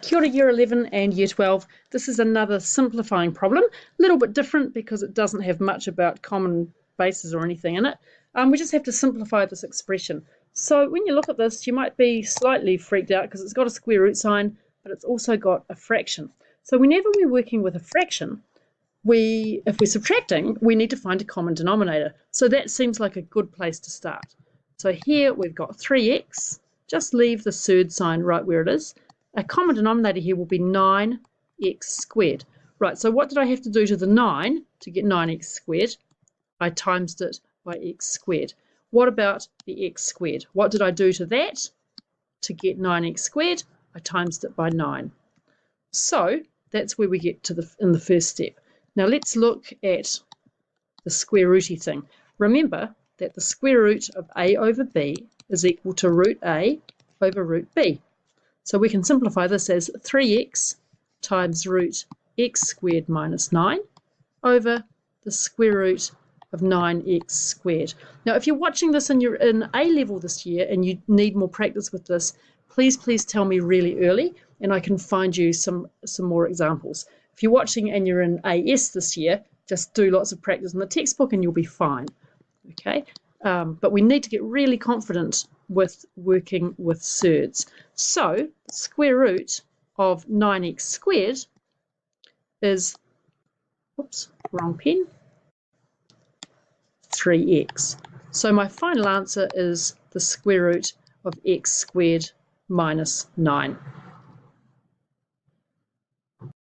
Kia ora Year 11 and Year 12. This is another simplifying problem, a little bit different because it doesn't have much about common bases or anything in it. We just have to simplify this expression. So when you look at this, you might be slightly freaked out because it's got a square root sign, but it's also got a fraction. So whenever we're working with a fraction, if we're subtracting, we need to find a common denominator. So that seems like a good place to start. So here we've got 3x. Just leave the surd sign right where it is. A common denominator here will be 9x squared. Right, so what did I have to do to the 9 to get 9x squared? I times it by x squared. What about the x squared? What did I do to that to get 9x squared? I times it by 9. So that's where we get to in the first step. Now let's look at the square rooty thing. Remember that the square root of a over b is equal to root a over root b. So we can simplify this as 3x times root x squared minus 9 over the square root of 9x squared. Now, if you're watching this and you're in A level this year and you need more practice with this, please tell me really early and I can find you some more examples. If you're watching and you're in AS this year, just do lots of practice in the textbook and you'll be fine. Okay, but we need to get really confident with working with surds. So the square root of 9x squared is, oops, wrong pen, 3x. So my final answer is the square root of x squared minus 9.